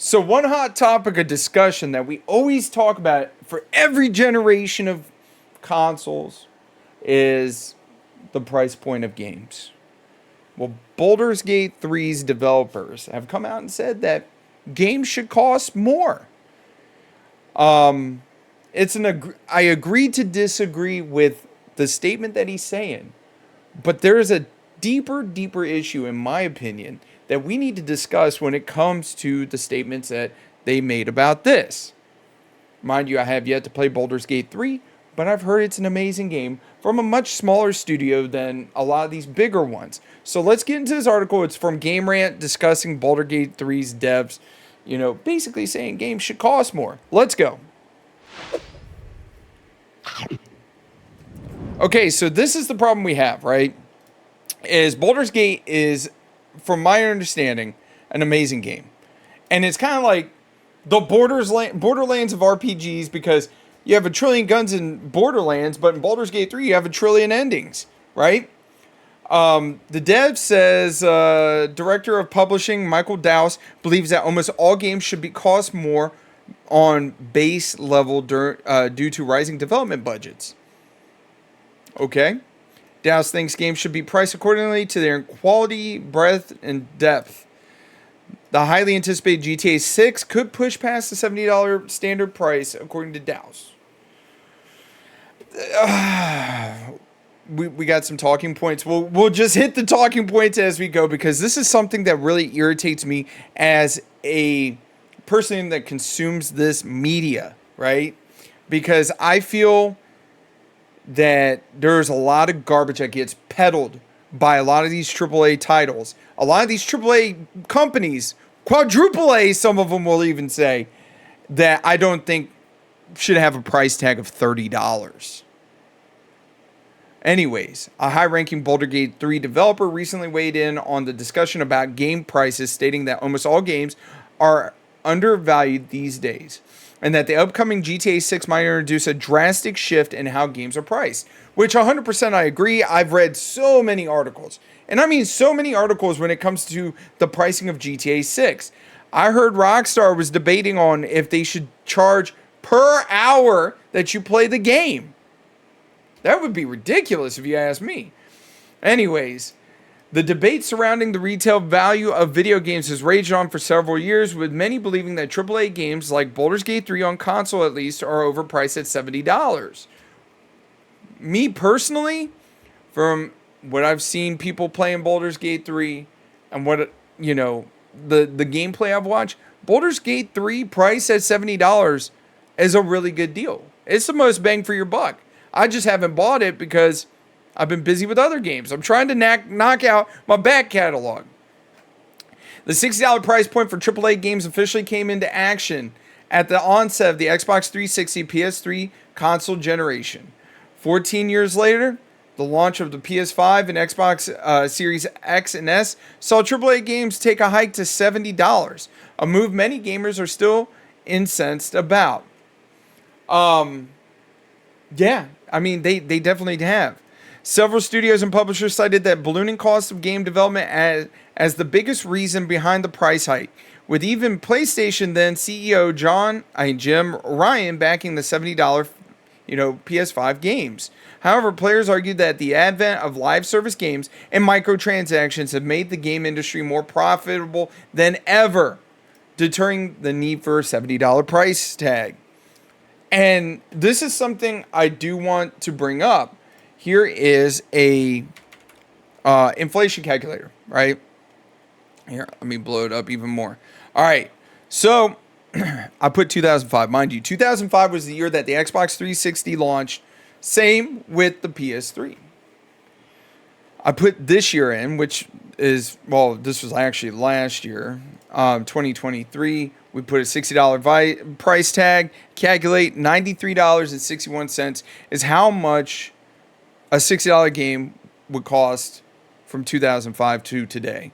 So one hot topic of discussion that we always talk about for every generation of consoles is the price point of games. Well, Baldur's Gate 3's developers have come out and said that games should cost more. I agree to disagree with the statement that he's saying, but there is a deeper issue, in my opinion, that we need to discuss when it comes to the statements that they made about this. Mind you, I have yet to play Baldur's Gate 3, but I've heard it's an amazing game from a much smaller studio than a lot of these bigger ones. So let's get into this article. It's from Game Rant discussing Baldur's Gate 3's devs, basically saying games should cost more. Let's go. Okay, so this is the problem we have, right? Is Baldur's Gate is, from my understanding, an amazing game. And it's kind of like the Borderlands of RPGs, because you have a trillion guns in Borderlands, but in Baldur's Gate 3 you have a trillion endings, right? The dev says, director of publishing Michael Dowse believes that almost all games should cost more on base level due to rising development budgets. Okay. Dowse thinks games should be priced accordingly to their quality, breadth, and depth. The highly anticipated GTA 6 could push past the $70 standard price, according to Dowse. We got some talking points. We'll just hit the talking points as we go, because this is something that really irritates me as a person that consumes this media, right? Because I feel that there's a lot of garbage that gets peddled by a lot of these AAA titles. A lot of these AAA companies, quadruple A, some of them will even say, that I don't think should have a price tag of $30. Anyways, a high-ranking Baldur's Gate 3 developer recently weighed in on the discussion about game prices, stating that almost all games are undervalued these days, and that the upcoming GTA 6 might introduce a drastic shift in how games are priced, which 100% I agree. I've read so many articles, and I mean so many articles when it comes to the pricing of GTA 6. I heard Rockstar was debating on if they should charge per hour that you play the game. That would be ridiculous if you ask me. Anyways, the debate surrounding the retail value of video games has raged on for several years, with many believing that AAA games like Baldur's Gate 3 on console at least are overpriced at $70. Me personally, from what I've seen people playing Baldur's Gate 3 and what, the gameplay I've watched, Baldur's Gate 3 price at $70 is a really good deal. It's the most bang for your buck. I just haven't bought it because I've been busy with other games. I'm trying to knock out my back catalog. The $60 price point for AAA games officially came into action at the onset of the Xbox 360 PS3 console generation. 14 years later, the launch of the PS5 and Xbox Series X and S saw AAA games take a hike to $70, a move many gamers are still incensed about. Yeah, I mean, they definitely have. Several studios and publishers cited that ballooning costs of game development as the biggest reason behind the price hike, with even PlayStation then CEO Jim Ryan backing the $70 PS5 games. However, players argued that the advent of live service games and microtransactions have made the game industry more profitable than ever, deterring the need for a $70 price tag. And this is something I do want to bring up. Here is a inflation calculator, right? Here, let me blow it up even more. All right, so I put 2005. Mind you, 2005 was the year that the Xbox 360 launched. Same with the PS3. I put this year in, which is, this was actually last year, 2023. We put a $60 price tag. Calculate $93.61 is how much a $60 game would cost from 2005 to today.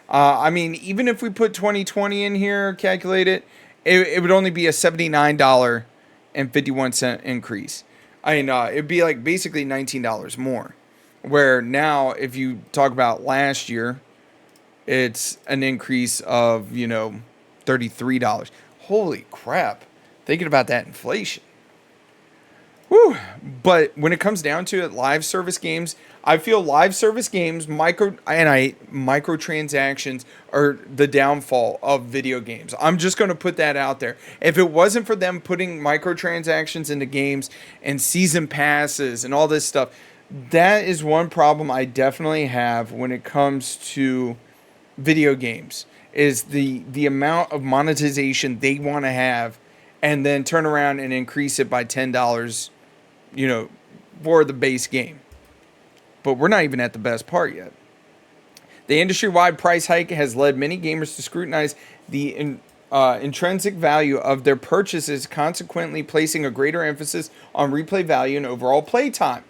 I mean, even if we put 2020 in here, calculate it, it would only be a $79.51 increase. I mean, it'd be like basically $19 more. Where now, if you talk about last year, it's an increase of, $30 $33. Holy crap. Thinking about that inflation. Whew. But when it comes down to it, live service games, I feel live service games, microtransactions are the downfall of video games. I'm just going to put that out there. If it wasn't for them putting microtransactions into games and season passes and all this stuff, that is one problem I definitely have when it comes to video games, is the amount of monetization they want to have and then turn around and increase it by $10, for the base game. But we're not even at the best part yet. The industry-wide price hike has led many gamers to scrutinize the intrinsic value of their purchases, consequently placing a greater emphasis on replay value and overall play time.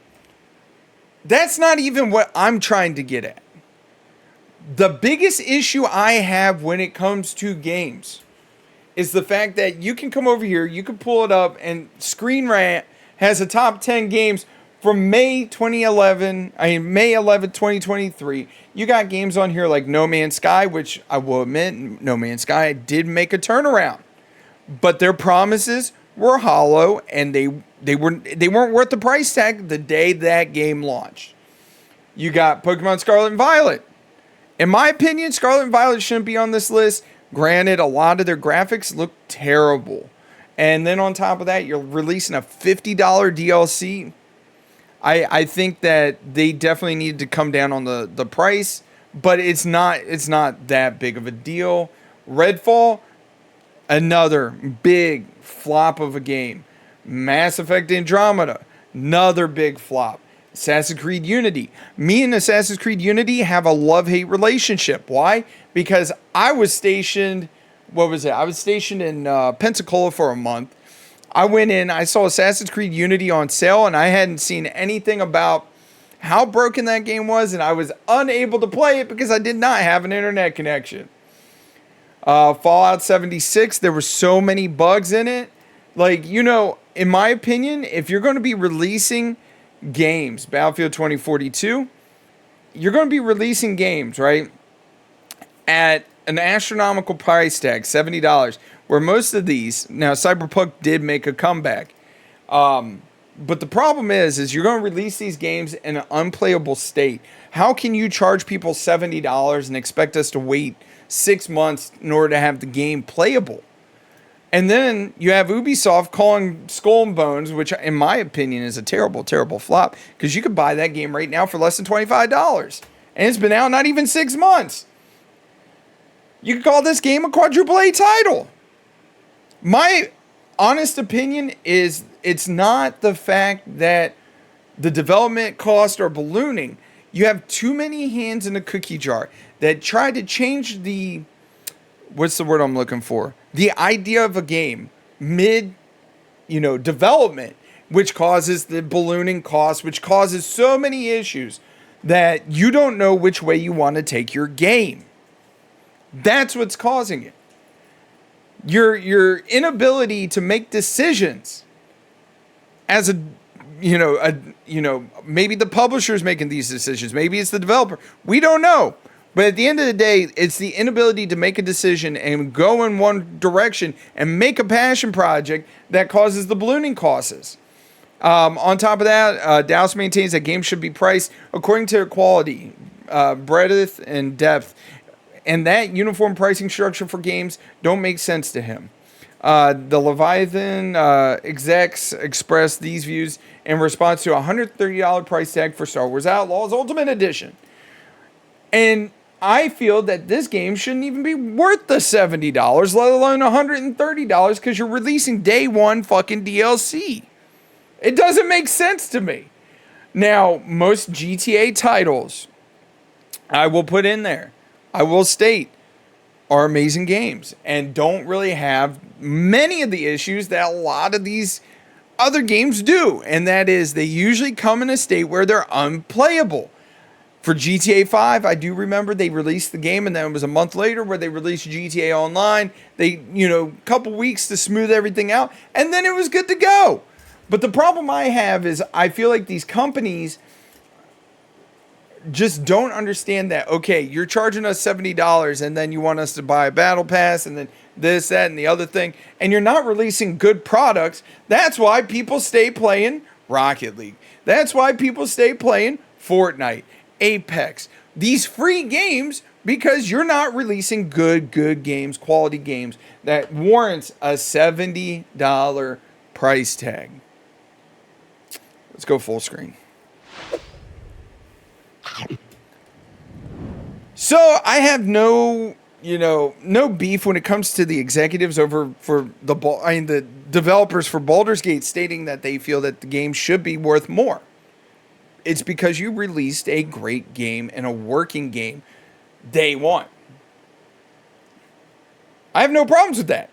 That's not even what I'm trying to get at. The biggest issue I have when it comes to games is the fact that you can come over here, you can pull it up, and Screen Rant has a top 10 games from May 11, 2023. You got games on here like No Man's Sky, which I will admit, No Man's Sky did make a turnaround. But their promises were hollow, and they weren't worth the price tag the day that game launched. You got Pokemon Scarlet and Violet. In my opinion, Scarlet and Violet shouldn't be on this list. Granted, a lot of their graphics look terrible. And then on top of that, you're releasing a $50 DLC. I think that they definitely need to come down on the price, but it's not that big of a deal. Redfall, another big flop of a game. Mass Effect Andromeda, another big flop. Assassin's Creed Unity. Me and Assassin's Creed Unity have a love-hate relationship. Why? Because I was stationed, I was stationed in Pensacola for a month. I went in, I saw Assassin's Creed Unity on sale, and I hadn't seen anything about how broken that game was, and I was unable to play it because I did not have an internet connection. Fallout 76, there were so many bugs in it. In my opinion, if you're going to be releasing games, Battlefield 2042, you're going to be releasing games, right, at an astronomical price tag, $70, where most of these, now Cyberpunk did make a comeback, but the problem is you're going to release these games in an unplayable state. How can you charge people $70 and expect us to wait 6 months in order to have the game playable? And then you have Ubisoft calling Skull and Bones, which in my opinion is a terrible, terrible flop, because you could buy that game right now for less than $25. And it's been out not even 6 months. You could call this game a quadruple A title. My honest opinion is it's not the fact that the development costs are ballooning. You have too many hands in a cookie jar that try to change the, what's the word I'm looking for? The idea of a game mid, development, which causes the ballooning costs, which causes so many issues that you don't know which way you want to take your game. That's what's causing it. Your inability to make decisions as maybe the publisher's making these decisions, maybe it's the developer. We don't know. But at the end of the day, it's the inability to make a decision and go in one direction and make a passion project that causes the ballooning costs. On top of that, Dallas maintains that games should be priced according to their quality, breadth, and depth. And that uniform pricing structure for games don't make sense to him. The Leviathan execs expressed these views in response to a $130 price tag for Star Wars Outlaws Ultimate Edition. And I feel that this game shouldn't even be worth the $70, let alone $130, because you're releasing day one fucking DLC. It doesn't make sense to me. Now, most GTA titles, I will put in there, I will state, are amazing games and don't really have many of the issues that a lot of these other games do. And that is, they usually come in a state where they're unplayable. For GTA 5, I do remember they released the game, and then it was a month later where they released GTA Online. They, a couple weeks to smooth everything out, and then it was good to go. But the problem I have is I feel like these companies just don't understand that, okay, you're charging us $70 and then you want us to buy a battle pass and then this, that, and the other thing, and you're not releasing good products. That's why people stay playing Rocket League. That's why people stay playing Fortnite, Apex, these free games, because you're not releasing good games, quality games that warrants a $70 price tag. Let's go full screen. So I have no beef when it comes to the executives the developers for Baldur's Gate stating that they feel that the game should be worth more. It's because you released a great game and a working game day one. I have no problems with that.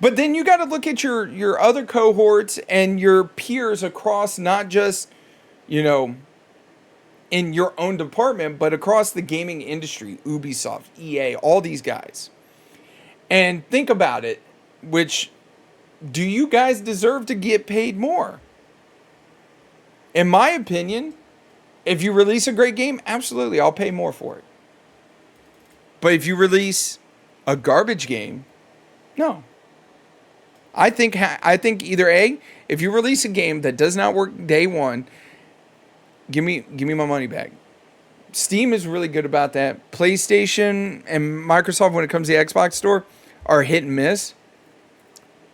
But then you got to look at your other cohorts and your peers across, not just, in your own department, but across the gaming industry, Ubisoft, EA, all these guys. And think about it, do you guys deserve to get paid more? In my opinion, if you release a great game, absolutely, I'll pay more for it. But if you release a garbage game, no. I think either A, if you release a game that does not work day one, give me my money back. Steam is really good about that. PlayStation and Microsoft, when it comes to the Xbox store, are hit and miss.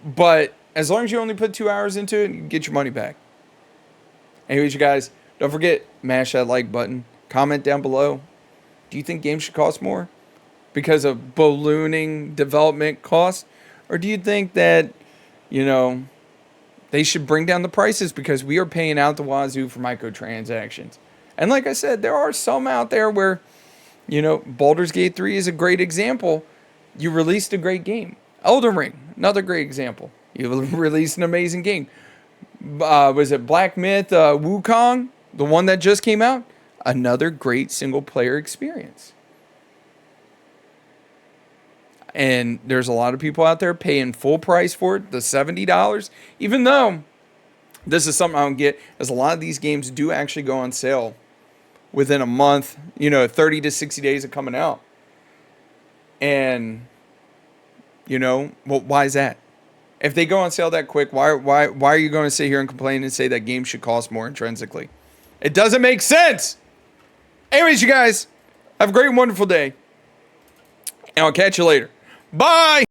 But as long as you only put 2 hours into it, you get your money back. Anyways, you guys, don't forget, mash that like button. Comment down below. Do you think games should cost more because of ballooning development costs? Or do you think that, they should bring down the prices because we are paying out the wazoo for microtransactions? And like I said, there are some out there where, Baldur's Gate 3 is a great example. You released a great game. Elden Ring, another great example. You released an amazing game. Was it Black Myth Wukong, the one that just came out? Another great single player experience. And there's a lot of people out there paying full price for it, the $70, even though this is something I don't get, as a lot of these games do actually go on sale within a month, 30 to 60 days of coming out. And, why is that? If they go on sale that quick, why are you going to sit here and complain and say that games should cost more intrinsically? It doesn't make sense. Anyways, you guys, have a great and wonderful day. And I'll catch you later. Bye.